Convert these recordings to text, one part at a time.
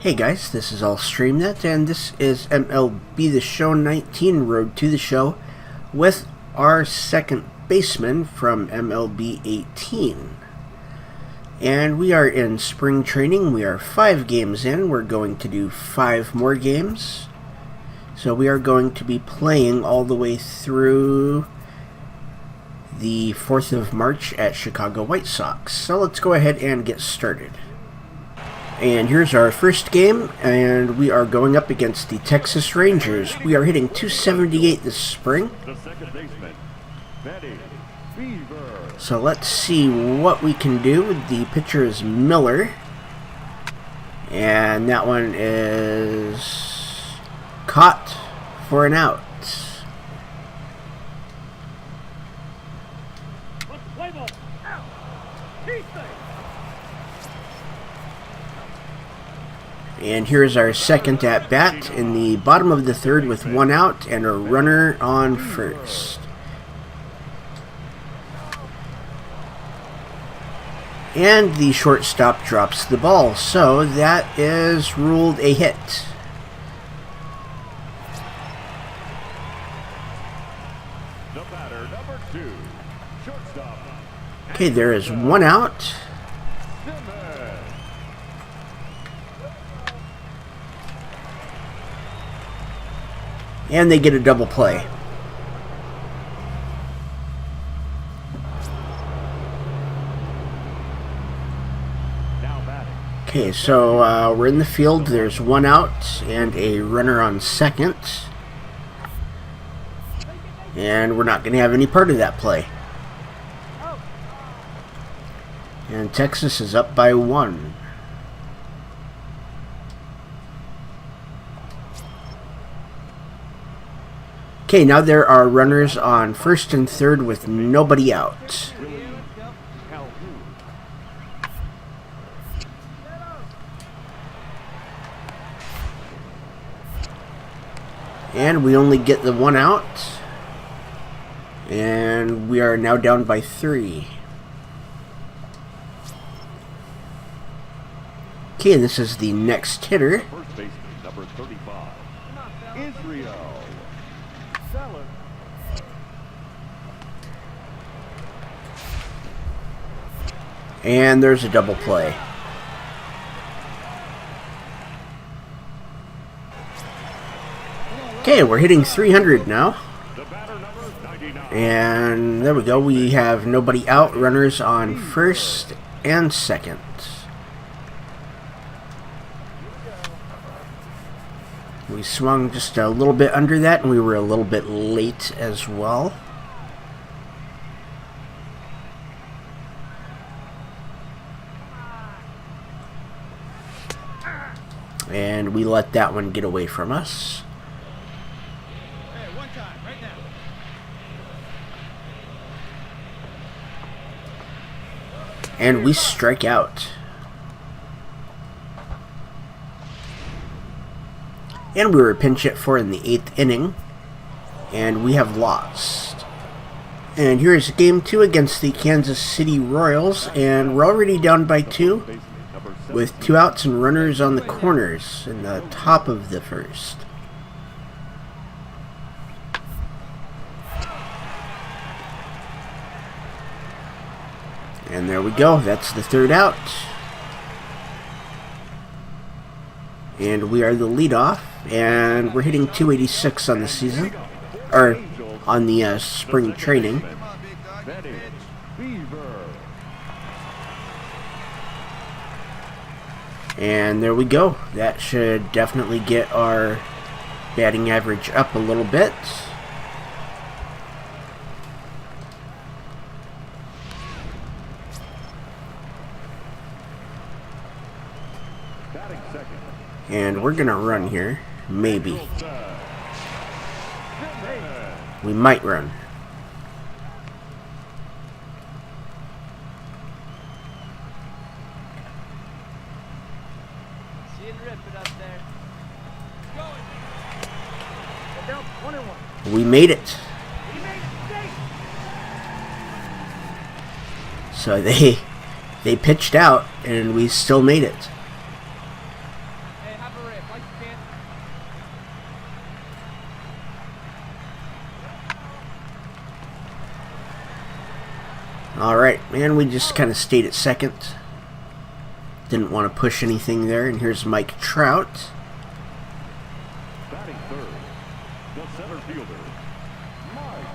Hey guys, this is AllStreamNet, and this is MLB The Show 19, Road to the Show, with our second baseman from MLB 18. And we are in spring training. We are 5 games in. We're going to do 5 more games. So we are going to be playing all the way through the 4th of March at Chicago White Sox. So let's go ahead and get started. And here's our first game, and we are going up against the Texas Rangers. We are hitting .278 this spring. So let's see what we can do. The pitcher is Miller, and that one is caught for an out. And here's our second at bat in the bottom of the 3rd with 1 out and a runner on first. And the shortstop drops the ball, so that is ruled a hit. The batter, number 2, shortstop. Okay, there is 1 out. And they get a double play. Okay, so we're in the field. There's 1 out and a runner on second. And we're not going to have any part of that play. And Texas is up by 1. Okay, now there are runners on first and third with nobody out. And we only get the 1 out. And we are now down by 3. Okay, this is the next hitter. First baseman, number 35, Israel. And there's a double play. Okay, we're hitting 300 now. And there we go. We have nobody out. Runners on first and second. We swung just a little bit under that, and we were a little bit late as well. And we let that one get away from us. Hey, one time, right now. And we strike out. And we were pinch hit for in the 8th inning. And we have lost. And here's game 2 against the Kansas City Royals. And we're already down by 2. With 2 outs and runners on the corners in the top of the 1st. And there we go. That's the 3rd out. And we are the leadoff. And we're hitting .286 on the season. Or on the spring training. And there we go. That should definitely get our batting average up a little bit. And we're going to run here. Maybe. We might run. We made it. So they pitched out, and we still made it. Alright, and we just kind of stayed at second. Didn't want to push anything there, and here's Mike Trout. Batting third, the center fielder, Mike.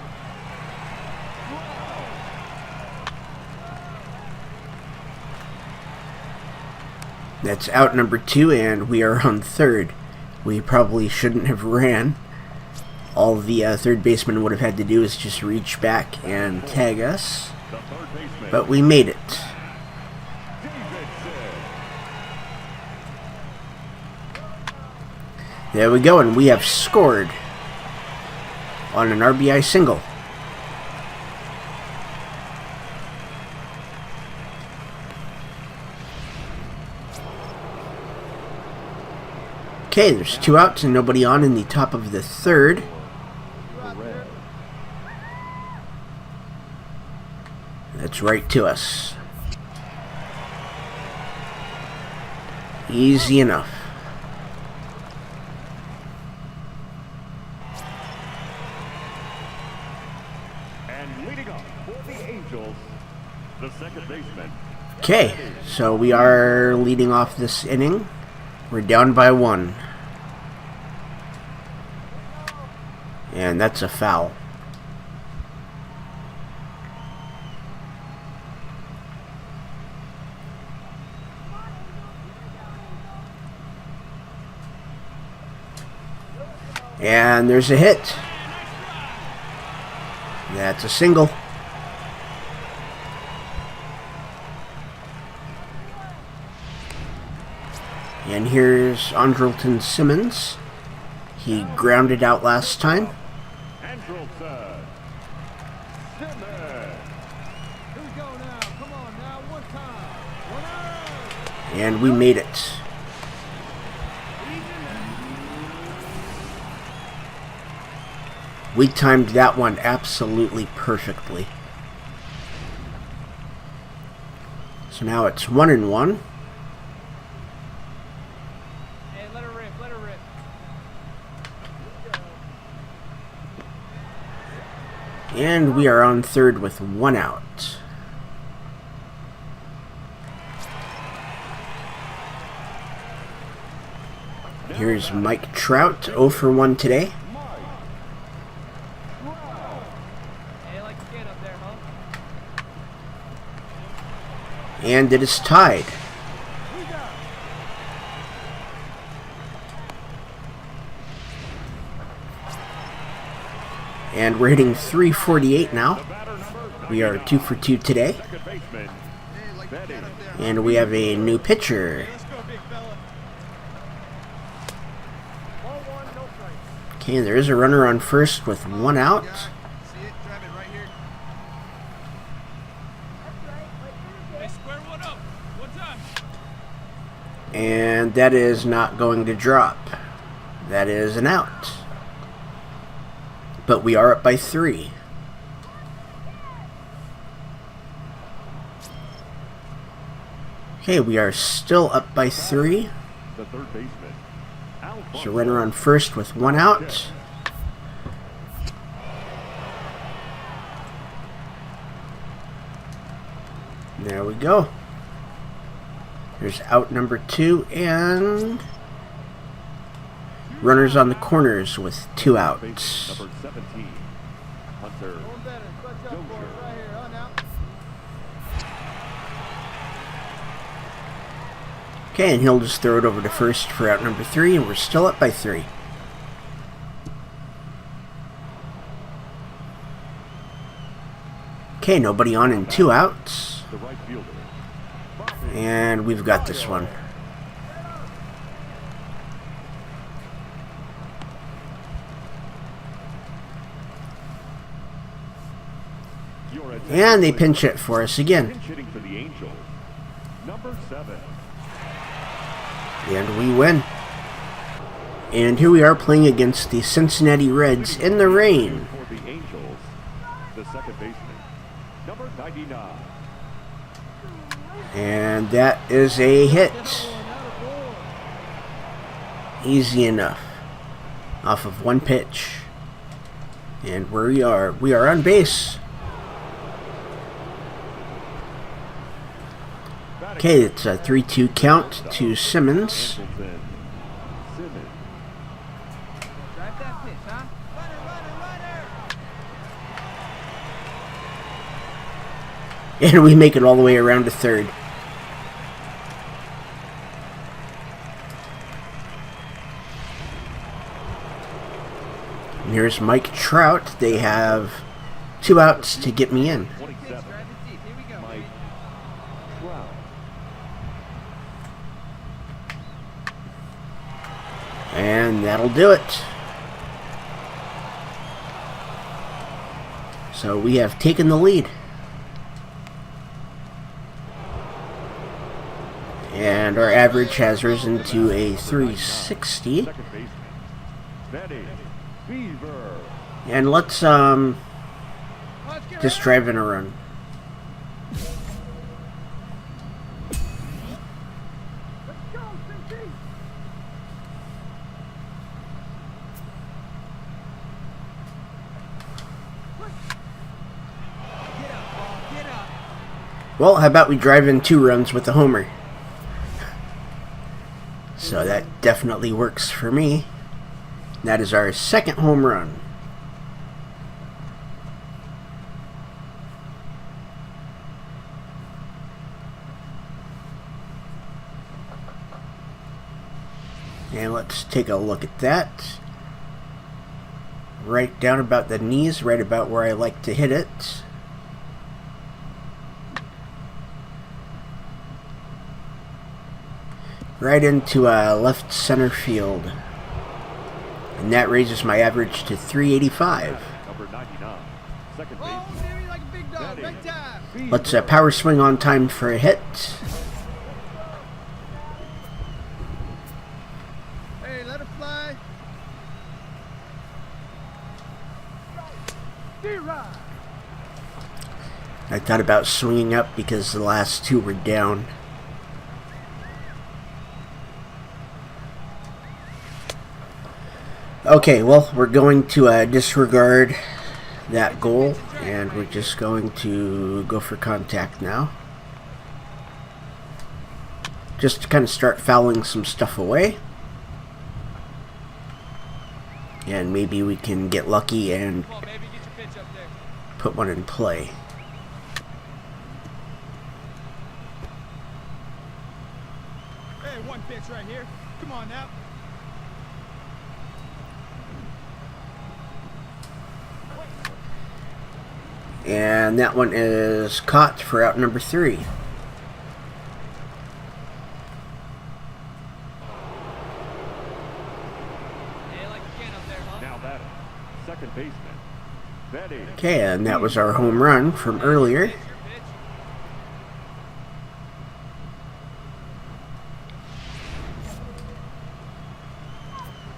That's out number 2, and we are on third. We probably shouldn't have ran. All the third baseman would have had to do is just reach back and tag us. But we made it. There we go, and we have scored on an RBI single. Okay, there's 2 outs and nobody on in the top of the third. That's right to us. Easy enough. And leading off for the Angels, the second baseman. Okay, so we are leading off this inning. We're down by 1. And that's a foul. And there's a hit. That's a single. And here's Andrelton Simmons. He grounded out last time. Andrelton Simmons. Here we go now. Come on now. One time. And we made it. We timed that one absolutely perfectly. So now it's 1-1. Hey, let her rip. Let her rip. And we are on third with 1 out. Here's Mike Trout, 0 for 1 today. Hey, like to get up there, huh? And it is tied. And we're hitting 348 now. We are 2 for 2 today. Second baseman, Betty. And we have a new pitcher. Let's go, big fella. 1-1, no strikes. Okay, there is a runner on first with 1 out. See it? Drive it right here. Hey, square one up. One time. And that is not going to drop. That is an out. But we are up by 3. Okay, we are still up by 3. The third baseman, Alfonso. So runner on first with 1 out. There we go. There's out number 2 and runners on the corners with 2 outs. Number 17, Hunter. One better. Clutch up for it right here, huh, now? Okay, and he'll just throw it over to first for out number 3, and we're still up by 3. Okay, nobody on and 2 outs. The right fielder. And we've got this one. And they pinch hit for us again. Pinch hitting for the Angels, number 7. And we win. And here we are playing against the Cincinnati Reds in the rain. For the Angels, the second baseman, number 99. And that is a hit. Easy enough. Off of one pitch. And we are on base. Okay, it's a 3-2 count to Simmons. Drive that pitch, huh? Runner! And we make it all the way around to third. And here's Mike Trout. They have 2 outs to get me in. 27. Drive it deep. Here we go. Mike Trout. And that'll do it. So we have taken the lead. And our average has risen to a 360. Second baseman. Betty Beaver. And let's Let's get just drive in a run. Go, CC! Get up, Paul. Get up. Well, how about we drive in 2 runs with a homer? So that definitely works for me. That is our second home run. And let's take a look at that. Right down about the knees, right about where I like to hit it. Right into left center field. And that raises my average to 385. Number 99. Second Oh, baseman. Jimmy, like a big dog. Right time. Beaver. Let's power swing on time for a hit. Hey, let it fly. D-Rod. I thought about swinging up because the last 2 were down. Okay, well, we're going to disregard that goal, and we're just going to go for contact now. Just to kind of start fouling some stuff away. And maybe we can get lucky and Come on, baby. Get your pitch up there. put one in play. Hey, one pitch right here. Come on now. And that one is caught for out number 3. Hey, like again up there, huh? Now batter. Second baseman. Betty. Okay, and that was our home run from earlier. Pitch, your pitch.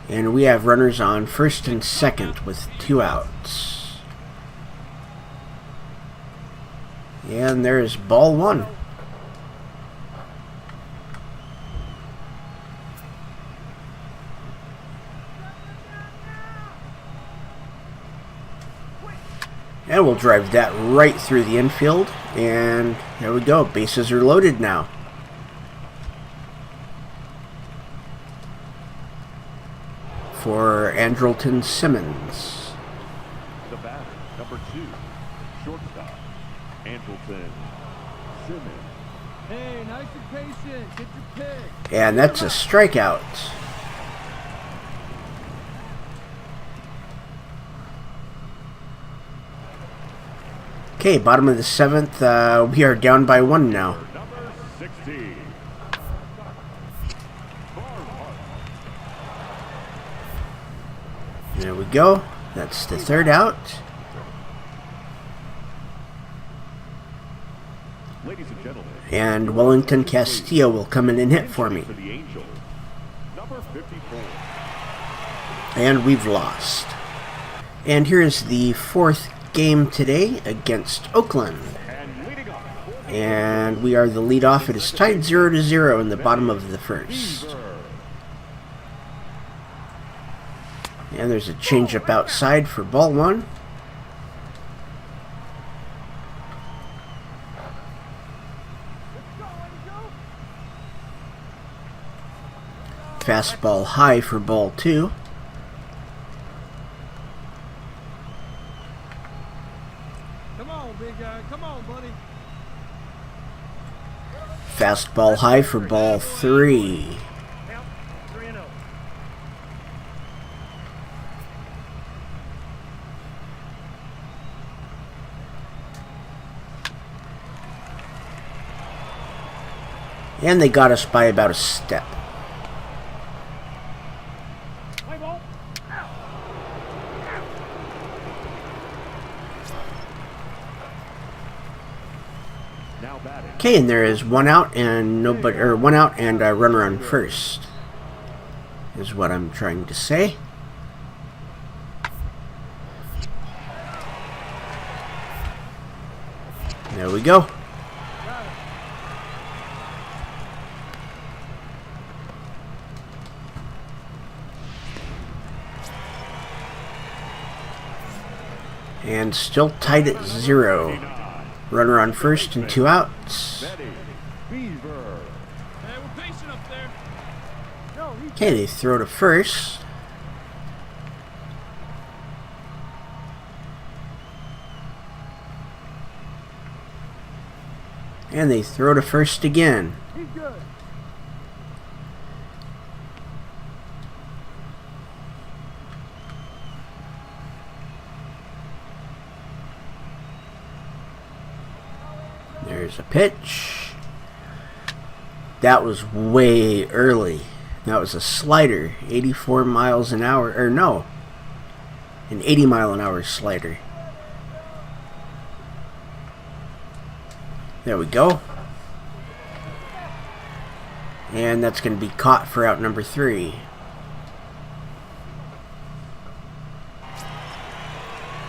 And we have runners on first and second with 2 outs. And there's ball 1. And we'll drive that right through the infield. And there we go. Bases are loaded now. For Andrelton Simmons. The batter. Number 2. Shortstop. Andrelton Simmons. Hey, nice and patient. Get your pick. And that's a strikeout. Okay, bottom of the 7th. We are down by 1 now. Number 16. There we go. That's the 3rd out. Ladies and gentlemen. And Wellington Castillo will come in and hit for me. For the Angels. Number 54. And we've lost. And here's the 4th game today against Oakland. And leading off. And we are the leadoff. It is tied 0-0 in the bottom of the 1st. Beaver. And there's a changeup outside for ball one. Fastball high for ball two. Come on, big guy. Come on, buddy. Fastball high for ball three. Count 3-0. And they got us by about a step. Play ball. Now batting. Okay, and there is one out and nobody, or one out and a runner on first, is what I'm trying to say. There we go. And still tied at 0. Runner on first and 2 outs. Beaver. Hey, we're patient up there. Okay, they throw to first. And they throw to first again. He's good. There's a pitch. That was way early. That was a slider. 84 miles an hour. Or no. An 80 mile an hour slider. There we go. And that's going to be caught for out number 3.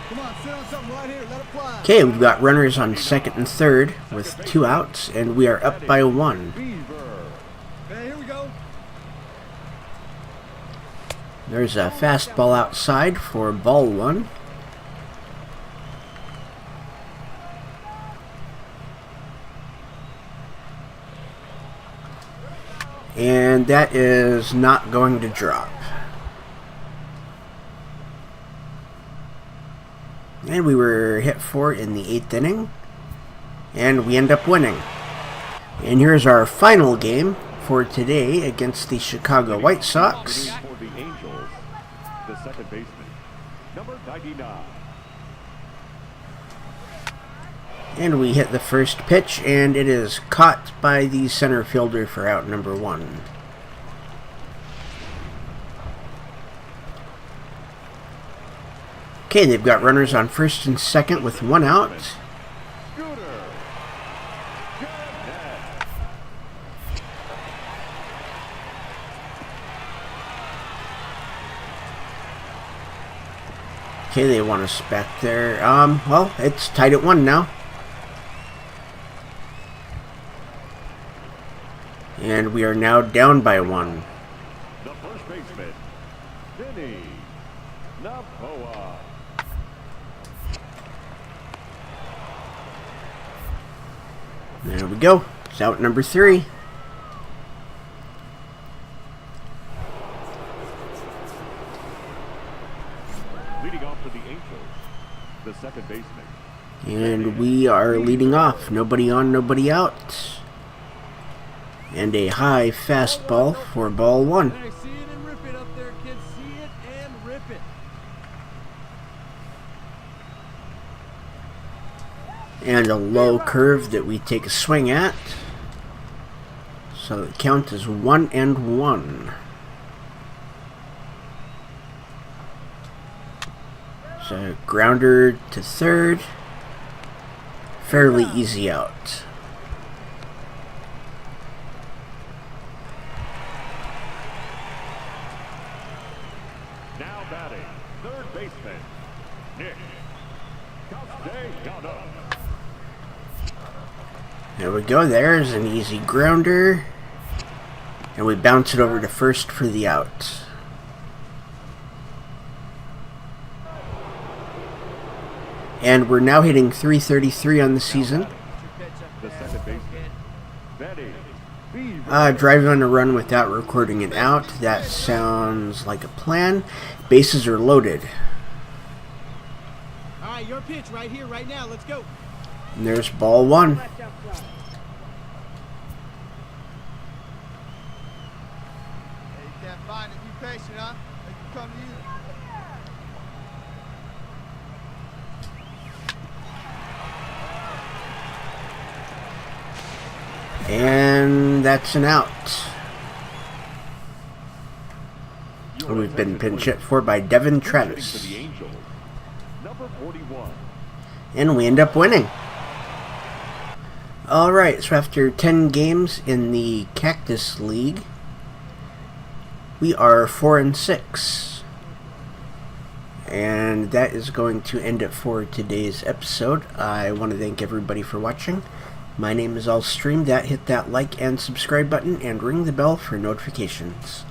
Come on, sit on something right here. Let it fly. Okay, we've got runners on second and third with 2 outs, and we are up by 1. Beaver. Okay, here we go. There's a fastball outside for ball 1. And that is not going to drop. And we were hit for in the 8th inning. And we end up winning. And here's our final game for today against the Chicago White Sox. For the Angels, the second baseman, number 99. And we hit the first pitch, and it is caught by the center fielder for out number 1. Okay, they've got runners on first and second with 1 out. Scooter. Okay, they want us back there. Well, it's tied at 1 now. And we are now down by 1. The first baseman, Vinny Napoa. There we go. It's out number 3. Leading off for the Angels, the second baseman. And we are leading off. Nobody on, nobody out. And a high fastball for ball 1. Hey, see it and rip it up there, kids. See it and rip it. And a low curve that we take a swing at. So the count is 1-1. So grounder to third. Fairly easy out. Now batting, third baseman, Nick Castellanos. There we go. There's an easy grounder. And we bounce it over to first for the out. And we're now hitting 333 on the season. The second baseman, Betty. Driving on a run without recording an out. That sounds like a plan. Bases are loaded. All right, your pitch right here, right now. Let's go. And there's ball one. Hey, you can't find it. Be patient, huh? They can come to you. And that's an out. We've been pinch hit for by Devin Travis. The Angels, number 41. And we end up winning. Alright, so after 10 games in the Cactus League, we are 4-6. And that is going to end it for today's episode. I want to thank everybody for watching. My name is Allstream. Hit that like and subscribe button and ring the bell for notifications.